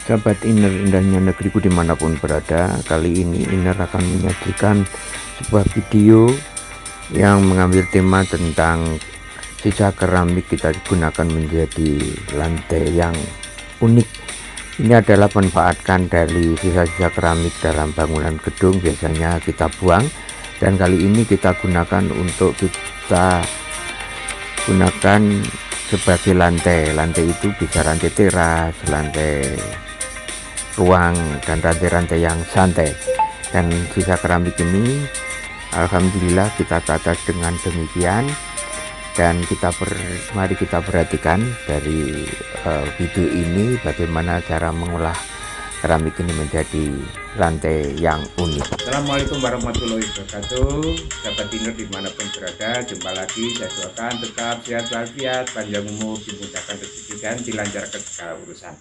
Sahabat Inner, indahnya negeriku dimanapun berada, kali ini Inner akan menyajikan sebuah video yang mengambil tema tentang sisa keramik kita gunakan menjadi lantai yang unik. Ini adalah manfaatkan dari sisa-sisa keramik dalam bangunan gedung, biasanya kita buang, dan kali ini kita gunakan untuk kita gunakan sebagai lantai. Lantai itu bisa lantai teras, lantai ruang, dan rantai-rantai yang santai. Dan sisa keramik ini alhamdulillah kita tata dengan demikian, dan mari kita perhatikan dari video ini bagaimana cara mengolah keramik ini menjadi lantai yang unik. Assalamualaikum warahmatullahi wabarakatuh. Sahabat Inner dimanapun berada, jumpa lagi. Saya doakan tetap sehat walafiat, panjang umur, dimudahkan rezeki dan dilancarkan segala urusan.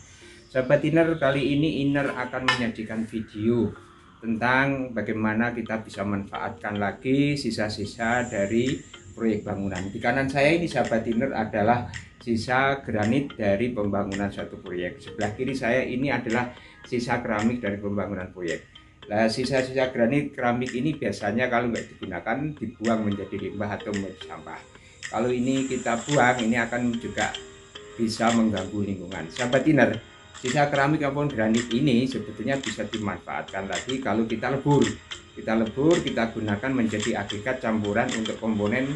Sahabat Inner, kali ini Inner akan menyajikan video tentang bagaimana kita bisa manfaatkan lagi sisa-sisa dari proyek bangunan. Di kanan saya ini sahabat Inner adalah sisa granit dari pembangunan suatu proyek. Sebelah kiri saya ini adalah sisa keramik dari pembangunan proyek. Nah, sisa-sisa granit keramik ini biasanya kalau nggak digunakan dibuang menjadi limbah atau menjadi sampah. Kalau ini kita buang, ini akan juga bisa mengganggu lingkungan. Sahabat Inner, sisa keramik maupun granit ini sebetulnya bisa dimanfaatkan lagi kalau kita lebur. Kita gunakan menjadi agregat campuran untuk komponen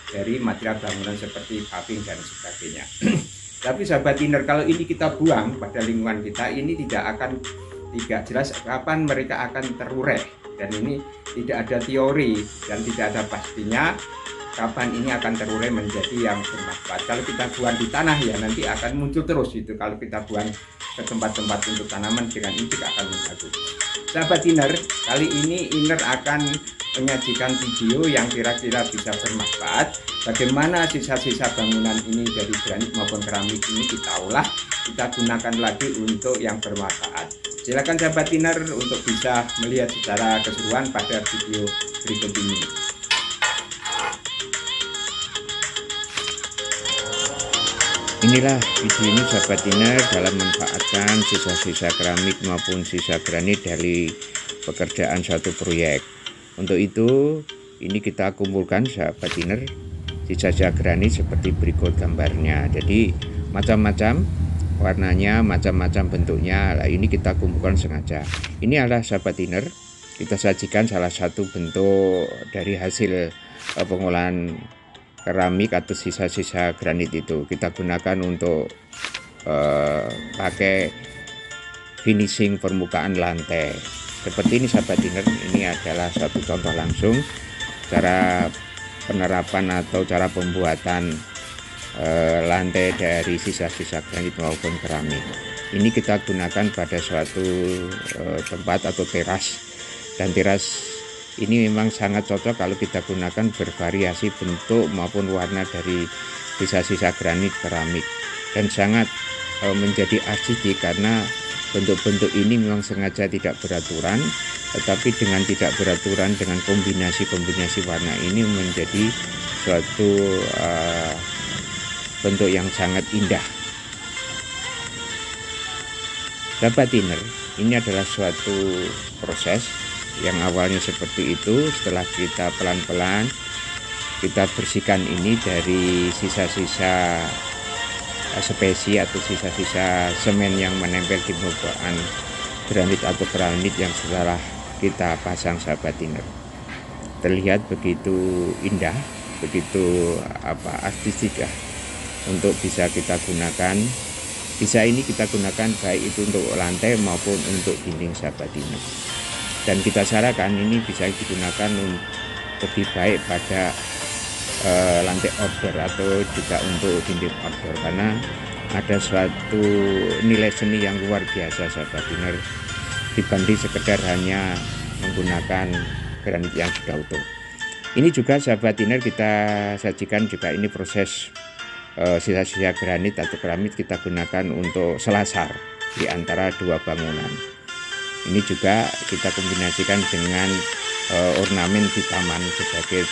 dari material bangunan seperti paving dan sebagainya. Tapi sahabat Inner, kalau ini kita buang pada lingkungan kita, ini tidak jelas kapan mereka akan terurai, dan ini tidak ada teori dan tidak ada pastinya kapan ini akan terurai menjadi yang bermanfaat. Kalau kita buang di tanah ya nanti akan muncul terus itu. Kalau kita buang ke tempat-tempat untuk tanaman dengan ini juga akan mengganggu. Sahabat Inner, kali ini Inner akan menyajikan video yang kira-kira bisa bermanfaat. Bagaimana sisa-sisa bangunan ini dari granit maupun keramik ini kita olah, kita gunakan lagi untuk yang bermanfaat. Silakan sahabat Inner untuk bisa melihat secara keseluruhan pada video berikut ini. Inilah video ini sahabat Inner dalam memanfaatkan sisa-sisa keramik maupun sisa granit dari pekerjaan suatu proyek. Untuk itu ini kita kumpulkan sahabat Inner sisa-sisa granit seperti berikut gambarnya. Jadi macam-macam warnanya, macam-macam bentuknya. Nah, ini kita kumpulkan sengaja. Ini adalah sahabat Inner, kita sajikan salah satu bentuk dari hasil pengolahan keramik atau sisa-sisa granit itu. Kita gunakan untuk pakai finishing permukaan lantai seperti ini sahabat Inner. Ini adalah satu contoh langsung cara penerapan atau cara pembuatan lantai dari sisa-sisa granit maupun keramik. Ini kita gunakan pada suatu tempat atau teras, dan teras ini memang sangat cocok kalau kita gunakan bervariasi bentuk maupun warna dari sisa-sisa granit keramik, dan sangat menjadi artistik karena bentuk-bentuk ini memang sengaja tidak beraturan, tetapi dengan tidak beraturan dengan kombinasi-kombinasi warna ini menjadi suatu bentuk yang sangat indah. Sahabat Inner, ini adalah suatu proses yang awalnya seperti itu. Setelah kita pelan-pelan kita bersihkan ini dari sisa-sisa spesi atau sisa-sisa semen yang menempel di permukaan granit atau granit yang setelah kita pasang sahabat Inner. Terlihat begitu indah, begitu artistik ya, untuk bisa kita gunakan. Sisa ini kita gunakan baik itu untuk lantai maupun untuk dinding sahabat Inner. Dan kita sarankan ini bisa digunakan lebih baik pada lantai outdoor atau juga untuk dinding outdoor, karena ada suatu nilai seni yang luar biasa sahabat Inner dibanding sekedar hanya menggunakan granit yang sudah utuh. Ini juga sahabat Inner kita sajikan juga ini proses sisa-sisa granit atau keramik kita gunakan untuk selasar di antara dua bangunan. Ini juga kita kombinasikan dengan ornamen di taman sebagai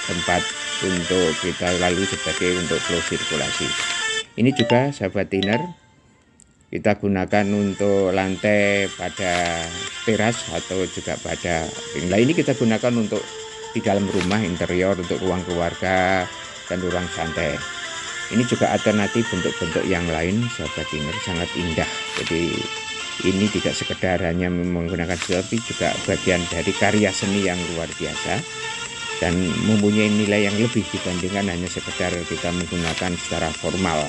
tempat untuk kita lalui sebagai untuk flow sirkulasi. Ini juga sahabat Inner kita gunakan untuk lantai pada teras atau juga pada nah ini kita gunakan untuk di dalam rumah interior untuk ruang keluarga dan ruang santai. Ini juga alternatif bentuk-bentuk yang lain sahabat dinner, sangat indah. Jadi ini tidak sekedar hanya menggunakan tapi juga bagian dari karya seni yang luar biasa dan mempunyai nilai yang lebih dibandingkan hanya sekedar kita menggunakan secara formal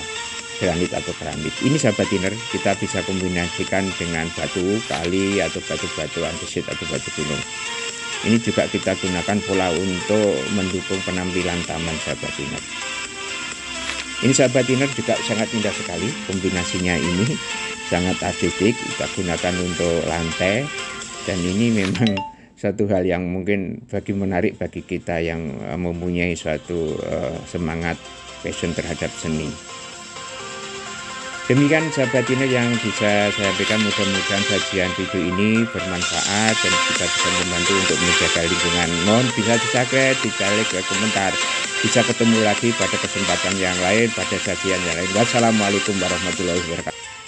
granit atau keramik. Ini sahabat dinner, kita bisa kombinasikan dengan batu kali atau batu-batu andesit atau batu gunung. Ini juga kita gunakan pola untuk mendukung penampilan taman sahabat dinner. Ini sahabat dinner juga sangat indah sekali, kombinasinya ini sangat estetik, kita gunakan untuk lantai dan ini memang satu hal yang mungkin menarik bagi kita yang mempunyai suatu semangat passion terhadap seni. Demikian sahabat dinner yang bisa saya sampaikan, mudah-mudahan sajian video ini bermanfaat dan kita bisa membantu untuk menjaga lingkungan. Mohon bisa di-subscribe, di-like, komentar. Bisa ketemu lagi pada kesempatan yang lain, pada sajian yang lain. Wassalamualaikum warahmatullahi wabarakatuh.